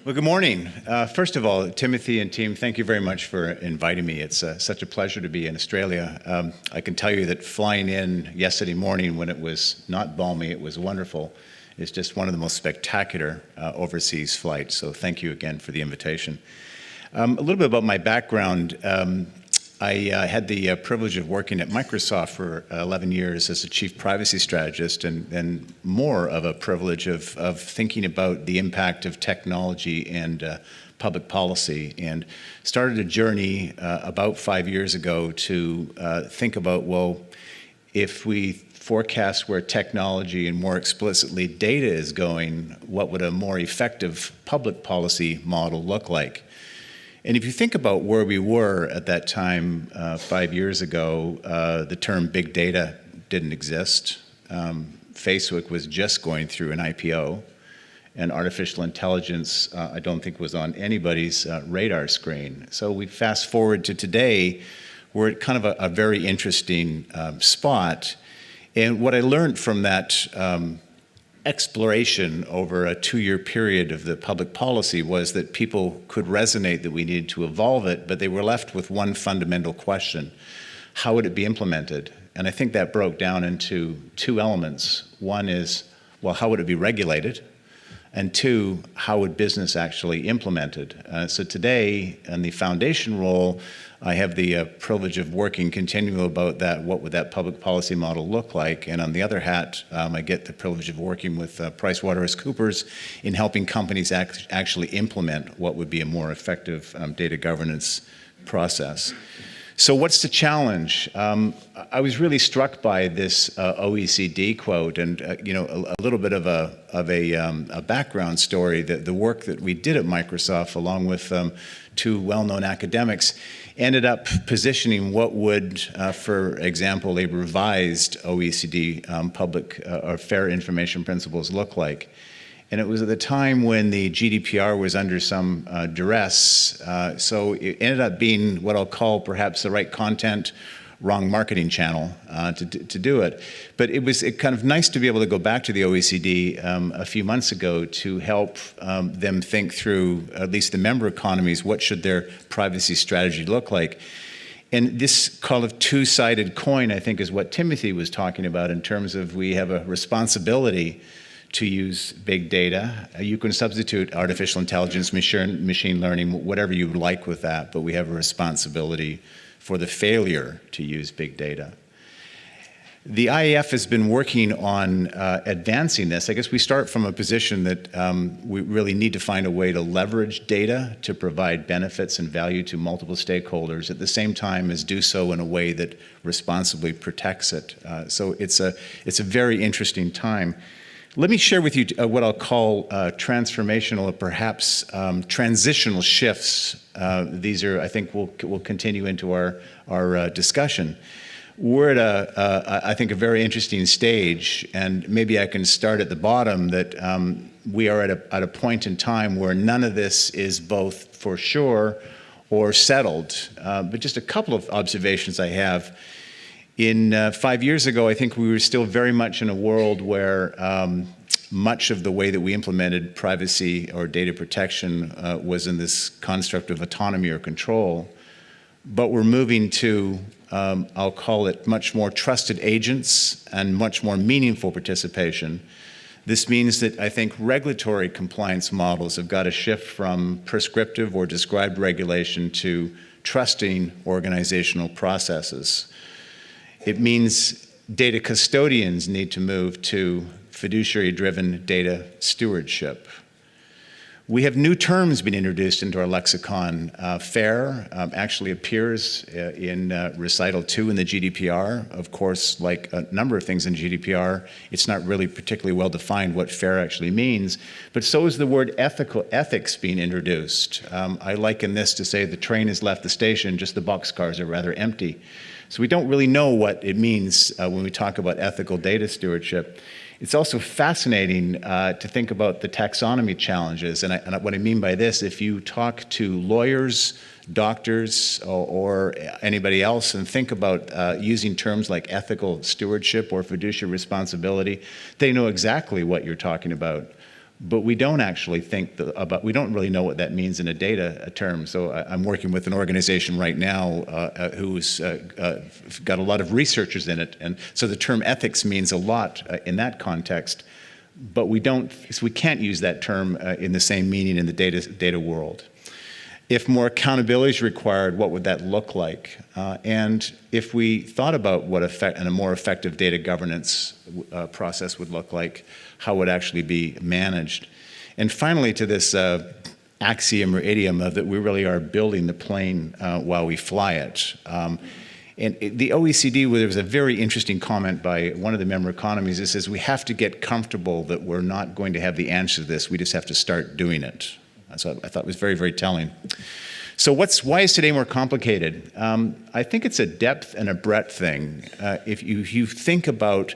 Well, good morning. First of all, Timothy and team, thank you very much for inviting me. It's such a pleasure to be in Australia. I can tell you that flying in yesterday morning when it was not balmy, it was wonderful. It's just one of the most spectacular overseas flights, so thank you again for the invitation. A little bit about my background. I had the privilege of working at Microsoft for 11 years as a chief privacy strategist, and more of a privilege of thinking about the impact of technology and public policy, and started a journey about 5 years ago to think about, well, if we forecast where technology and more explicitly data is going, what would a more effective public policy model look like? And if you think about where we were at that time 5 years ago, the term big data didn't exist. Facebook was just going through an IPO, and artificial intelligence I don't think was on anybody's radar screen. So we fast forward to today, we're at kind of a very interesting spot. And what I learned from that exploration over a 2-year period of the public policy was that people could resonate that we needed to evolve it, but they were left with one fundamental question: how would it be implemented? And I think that broke down into two elements. One is, well, how would it be regulated? And two, how would business actually implement it? So today, in the foundation role, I have the privilege of working continually about that, what would that public policy model look like? And on the other hat, I get the privilege of working with PricewaterhouseCoopers in helping companies actually implement what would be a more effective data governance process. So what's the challenge? I was really struck by this OECD quote, and a little bit of a background story. That the work that we did at Microsoft, along with two well-known academics, ended up positioning what would, for example, a revised OECD public or fair information principles look like. And it was at the time when the GDPR was under some duress, so it ended up being what I'll call perhaps the right content, wrong marketing channel to do it. But it was kind of nice to be able to go back to the OECD a few months ago to help them think through, at least the member economies, what should their privacy strategy look like. And this kind of two-sided coin, I think, is what Timothy was talking about in terms of we have a responsibility to use big data. You can substitute artificial intelligence, machine learning, whatever you would like with that, but we have a responsibility for the failure to use big data. The IAF has been working on advancing this. I guess we start from a position that we really need to find a way to leverage data to provide benefits and value to multiple stakeholders, at the same time as do so in a way that responsibly protects it. So it's a very interesting time. Let me share with you what I'll call transformational or perhaps transitional shifts. These are, I think, will continue into our discussion. We're at I think, a very interesting stage, and maybe I can start at the bottom, that we are at a point in time where none of this is both for sure or settled. But just a couple of observations I have. 5 years ago, I think we were still very much in a world where much of the way that we implemented privacy or data protection was in this construct of autonomy or control. But we're moving to, I'll call it, much more trusted agents and much more meaningful participation. This means that I think regulatory compliance models have got to shift from prescriptive or described regulation to trusting organizational processes. It means data custodians need to move to fiduciary-driven data stewardship. We have new terms being introduced into our lexicon. FAIR actually appears in Recital 2 in the GDPR. Of course, like a number of things in GDPR, it's not really particularly well defined what FAIR actually means, but so is the word ethics being introduced. I liken this to say the train has left the station, just the boxcars are rather empty. So we don't really know what it means when we talk about ethical data stewardship. It's also fascinating to think about the taxonomy challenges. And what I mean by this, if you talk to lawyers, doctors, or anybody else and think about using terms like ethical stewardship or fiduciary responsibility, they know exactly what you're talking about. but we don't actually think we don't really know what that means in a data term. So I'm working with an organization right now who's got a lot of researchers in it, and so the term ethics means a lot in that context, but we can't use that term in the same meaning in the data world. If more accountability is required, what would that look like? And if we thought about what a more effective data governance process would look like, how it would actually be managed? And finally, to this axiom or idiom of that we really are building the plane while we fly it. And the OECD, there was a very interesting comment by one of the member economies that says we have to get comfortable that we're not going to have the answer to this, we just have to start doing it. So I thought it was very, very telling. So why is today more complicated? I think it's a depth and a breadth thing. If you think about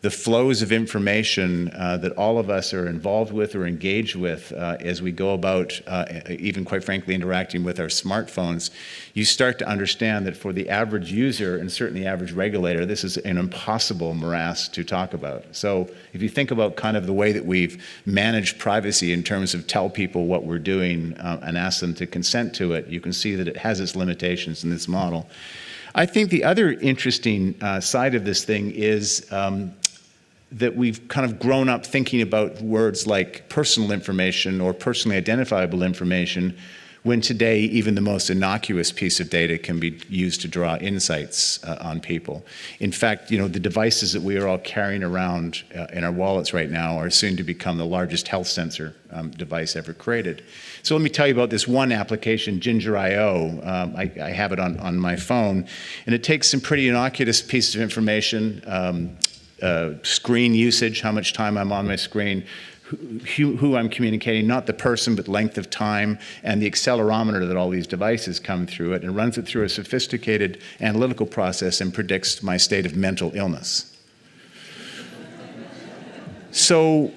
the flows of information that all of us are involved with or engaged with as we go about, even quite frankly, interacting with our smartphones, you start to understand that for the average user and certainly the average regulator, this is an impossible morass to talk about. So if you think about kind of the way that we've managed privacy in terms of tell people what we're doing and ask them to consent to it, you can see that it has its limitations in this model. I think the other interesting side of this thing is that we've kind of grown up thinking about words like personal information or personally identifiable information, when today even the most innocuous piece of data can be used to draw insights on people. In fact, the devices that we are all carrying around in our wallets right now are soon to become the largest health sensor device ever created. So let me tell you about this one application, Ginger.io. I have it on my phone, and it takes some pretty innocuous pieces of information, screen usage, how much time I'm on my screen, who I'm communicating, not the person, but length of time, and the accelerometer that all these devices come through it, and runs it through a sophisticated analytical process and predicts my state of mental illness. So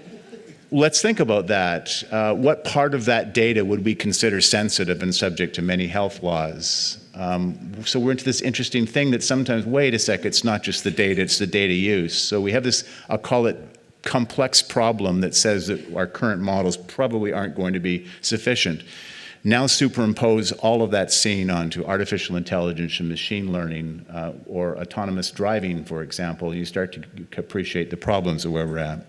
let's think about that. What part of that data would we consider sensitive and subject to many health laws? So we're into this interesting thing that sometimes, wait a sec, it's not just the data, it's the data use. So we have this, I'll call it complex problem that says that our current models probably aren't going to be sufficient. Now superimpose all of that scene onto artificial intelligence and machine learning or autonomous driving, for example, and you start to appreciate the problems of where we're at.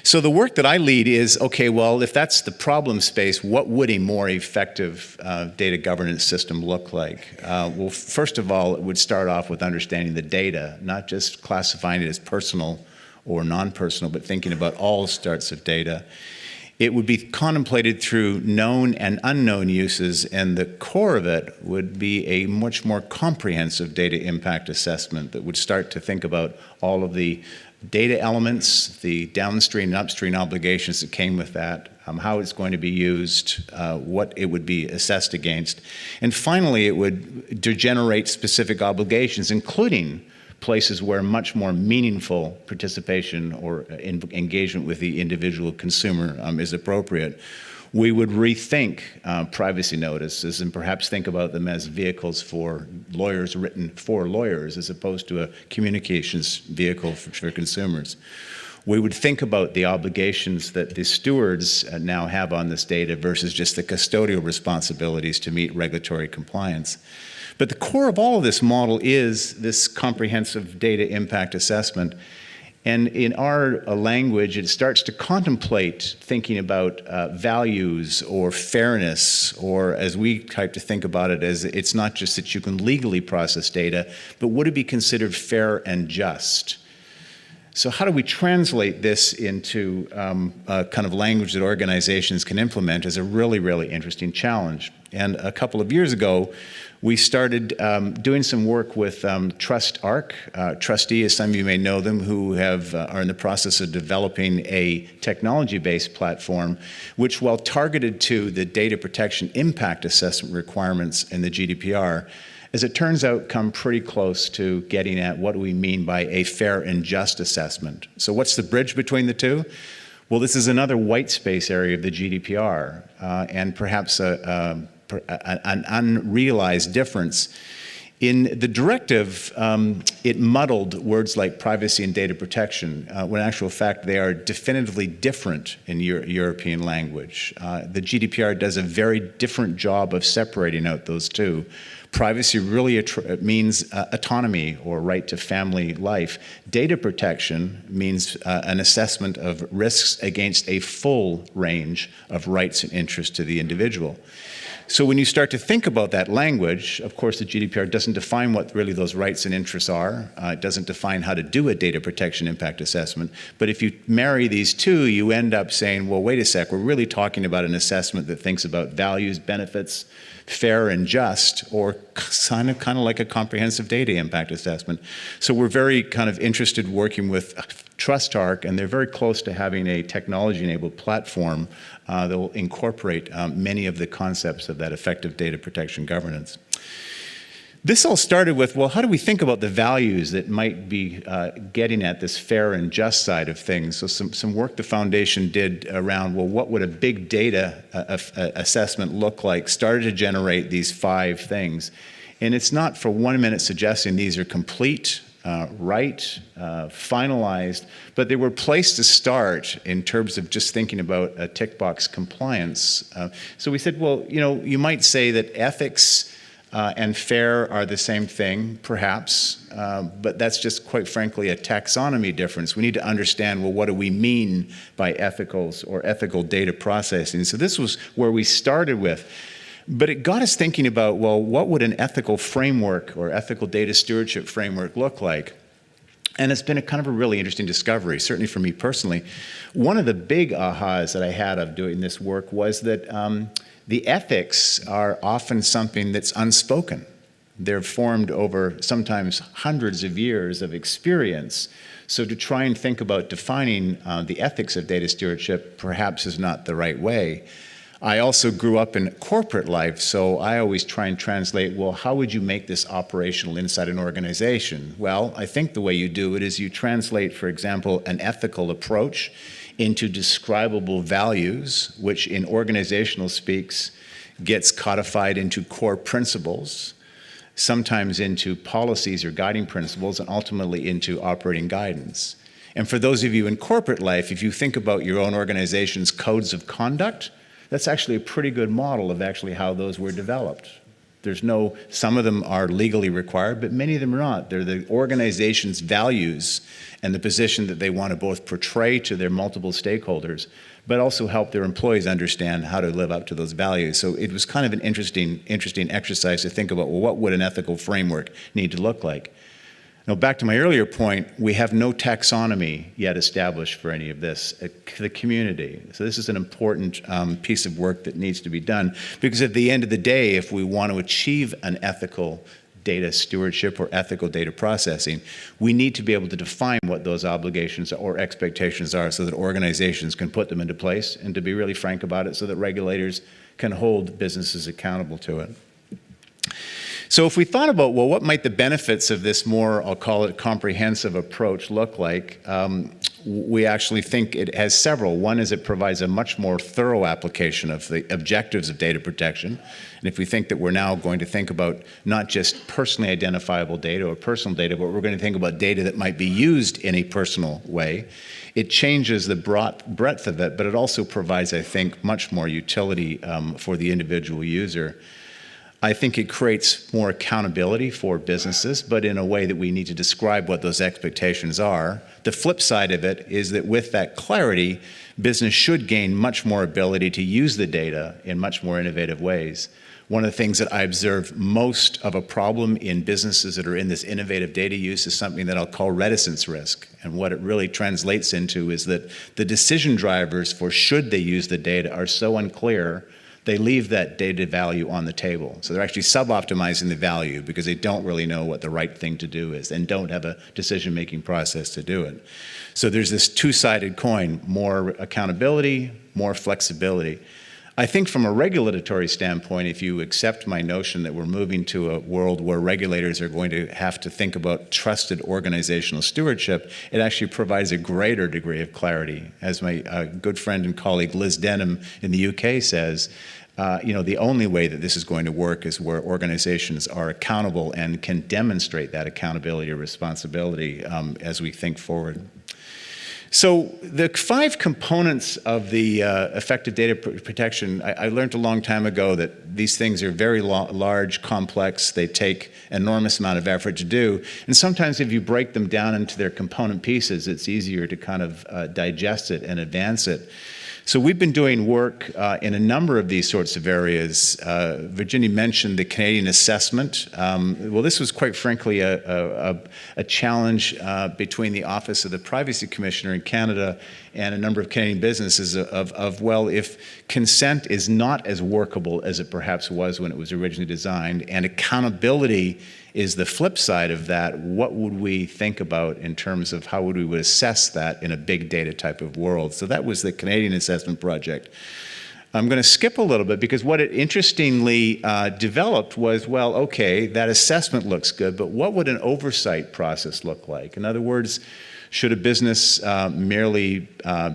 So the work that I lead is, okay, well, if that's the problem space, what would a more effective data governance system look like? Well, first of all, it would start off with understanding the data, not just classifying it as personal or non-personal, but thinking about all sorts of data. It would be contemplated through known and unknown uses, and the core of it would be a much more comprehensive data impact assessment that would start to think about all of the data elements, the downstream and upstream obligations that came with that, how it's going to be used, what it would be assessed against. And finally, it would generate specific obligations, including places where much more meaningful participation or engagement with the individual consumer is appropriate. We would rethink privacy notices and perhaps think about them as vehicles for lawyers, written for lawyers, as opposed to a communications vehicle for consumers. We would think about the obligations that the stewards now have on this data versus just the custodial responsibilities to meet regulatory compliance. But the core of all of this model is this comprehensive data impact assessment. And in our language, it starts to contemplate thinking about values or fairness, or as we type to think about it, as it's not just that you can legally process data, but would it be considered fair and just? So how do we translate this into kind of language that organizations can implement is a really, really interesting challenge. And a couple of years ago, we started doing some work with TrustArc. Trustee, as some of you may know them, who are in the process of developing a technology-based platform, which, while targeted to the data protection impact assessment requirements in the GDPR, as it turns out, come pretty close to getting at what do we mean by a fair and just assessment. So what's the bridge between the two? Well, this is another white space area of the GDPR, and perhaps an unrealized difference In the directive, it muddled words like privacy and data protection, when in actual fact they are definitively different in European language. The GDPR does a very different job of separating out those two. Privacy really means autonomy or right to family life. Data protection means an assessment of risks against a full range of rights and interests to the individual. So when you start to think about that language, of course the GDPR doesn't define what really those rights and interests are. It doesn't define how to do a data protection impact assessment. But if you marry these two, you end up saying, well, wait a sec, we're really talking about an assessment that thinks about values, benefits, fair and just, or kind of like a comprehensive data impact assessment. So we're very kind of interested working with TrustArc, and they're very close to having a technology-enabled platform that will incorporate many of the concepts of that effective data protection governance. This all started with, well, how do we think about the values that might be getting at this fair and just side of things? So some work the foundation did around, well, what would a big data assessment look like, started to generate these 5 things. And it's not for 1 minute suggesting these are complete, right, finalized, but they were placed to start in terms of just thinking about a tick box compliance. So we said, well, you might say that ethics and fair are the same thing, perhaps, but that's just, quite frankly, a taxonomy difference. We need to understand, well, what do we mean by ethicals or ethical data processing? So this was where we started with. But it got us thinking about, well, what would an ethical framework or ethical data stewardship framework look like? And it's been a kind of a really interesting discovery, certainly for me personally. One of the big ahas that I had of doing this work was that the ethics are often something that's unspoken. They're formed over sometimes hundreds of years of experience. So to try and think about defining the ethics of data stewardship perhaps is not the right way. I also grew up in corporate life, so I always try and translate, well, how would you make this operational inside an organization? Well, I think the way you do it is you translate, for example, an ethical approach into describable values, which in organizational speaks gets codified into core principles, sometimes into policies or guiding principles, and ultimately into operating guidance. And for those of you in corporate life, if you think about your own organization's codes of conduct, that's actually a pretty good model of actually how those were developed. Some of them are legally required, but many of them are not. They're the organization's values and the position that they want to both portray to their multiple stakeholders, but also help their employees understand how to live up to those values. So it was kind of an interesting exercise to think about, well, what would an ethical framework need to look like? Now, back to my earlier point, we have no taxonomy yet established for any of this, the community. So this is an important piece of work that needs to be done, because at the end of the day, if we want to achieve an ethical data stewardship or ethical data processing, we need to be able to define what those obligations or expectations are so that organizations can put them into place, and to be really frank about it so that regulators can hold businesses accountable to it. So if we thought about, well, what might the benefits of this more, I'll call it, comprehensive approach look like, we actually think it has several. One is it provides a much more thorough application of the objectives of data protection. And if we think that we're now going to think about not just personally identifiable data or personal data, but we're going to think about data that might be used in a personal way, it changes the breadth of it, but it also provides, I think, much more utility for the individual user. I think it creates more accountability for businesses, but in a way that we need to describe what those expectations are. The flip side of it is that with that clarity, business should gain much more ability to use the data in much more innovative ways. One of the things that I observe most of a problem in businesses that are in this innovative data use is something that I'll call reticence risk. And what it really translates into is that the decision drivers for should they use the data are so unclear, they leave that data value on the table. So they're actually sub-optimizing the value because they don't really know what the right thing to do is and don't have a decision-making process to do it. So there's this two-sided coin, more accountability, more flexibility. I think from a regulatory standpoint, if you accept my notion that we're moving to a world where regulators are going to have to think about trusted organizational stewardship, it actually provides a greater degree of clarity. As my good friend and colleague Liz Denham in the UK says, the only way that this is going to work is where organizations are accountable and can demonstrate that accountability or responsibility as we think forward. So the 5 components of the effective data protection, I learned a long time ago that these things are very large, complex, they take an enormous amount of effort to do, and sometimes if you break them down into their component pieces, it's easier to kind of digest it and advance it. So we've been doing work in a number of these sorts of areas. Virginia mentioned the Canadian assessment. Well, this was quite frankly a challenge between the Office of the Privacy Commissioner in Canada and a number of Canadian businesses well, if consent is not as workable as it perhaps was when it was originally designed, and accountability is the flip side of that, what would we think about in terms of how would we assess that in a big data type of world? So that was the Canadian assessment project. I'm going to skip a little bit because what it interestingly developed was, well, okay, that assessment looks good, but what would an oversight process look like? In other words, should a business merely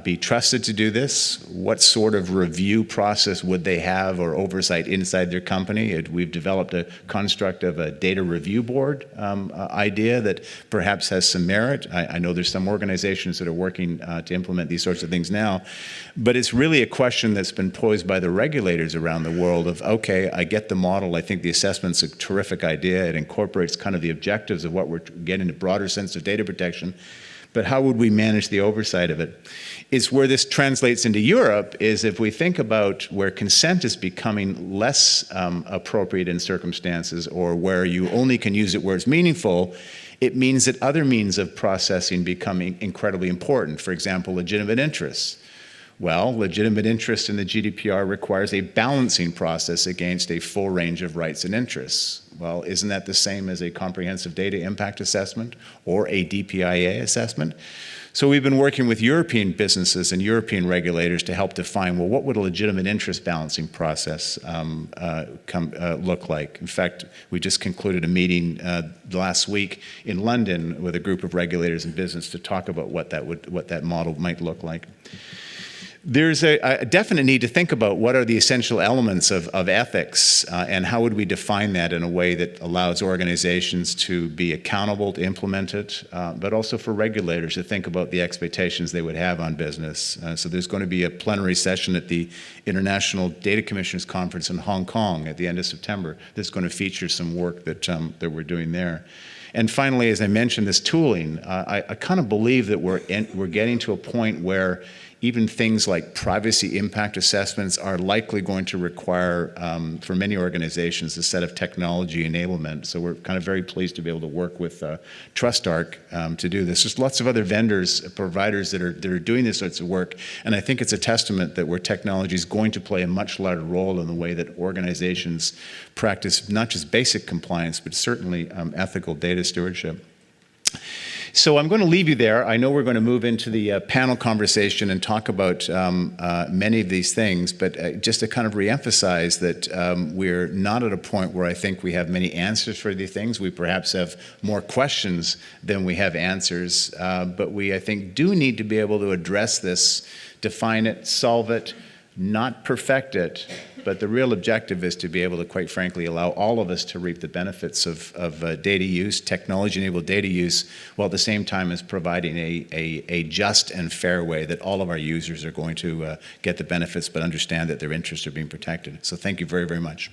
be trusted to do this? What sort of review process would they have or oversight inside their company? We've developed a construct of a data review board idea that perhaps has some merit. I know there's some organizations that are working to implement these sorts of things now, but it's really a question that's been posed by the regulators around the world of, okay, I get the model. I think the assessment's a terrific idea. It incorporates kind of the objectives of what we're getting, a broader sense of data protection. But how would we manage the oversight of it? Is where this translates into Europe is if we think about where consent is becoming less appropriate in circumstances or where you only can use it where it's meaningful, it means that other means of processing become incredibly important. For example, legitimate interests. Well, legitimate interest in the GDPR requires a balancing process against a full range of rights and interests. Well, isn't that the same as a comprehensive data impact assessment or a DPIA assessment? So we've been working with European businesses and European regulators to help define, well, what would a legitimate interest balancing process look like? In fact, we just concluded a meeting last week in London with a group of regulators and business to talk about what that model might look like. There's a definite need to think about what are the essential elements of ethics and how would we define that in a way that allows organizations to be accountable to implement it, but also for regulators to think about the expectations they would have on business. So there's going to be a plenary session at the International Data Commissioners Conference in Hong Kong at the end of September that's going to feature some work that we're doing there. And finally, as I mentioned, this tooling, I kind of believe that we're getting to a point where even things like privacy impact assessments are likely going to require, for many organizations, a set of technology enablement. So we're kind of very pleased to be able to work with TrustArc to do this. There's lots of other vendors, providers that are doing this sorts of work, and I think it's a testament that where technology is going to play a much larger role in the way that organizations practice not just basic compliance, but certainly ethical data stewardship. So I'm going to leave you there. I know we're going to move into the panel conversation and talk about many of these things, but just to kind of reemphasize that we're not at a point where I think we have many answers for these things. We perhaps have more questions than we have answers, but we, I think, do need to be able to address this, define it, solve it, not perfect it, but the real objective is to be able to, quite frankly, allow all of us to reap the benefits of data use, technology-enabled data use, while at the same time as providing a just and fair way that all of our users are going to get the benefits but understand that their interests are being protected. So thank you very, very much.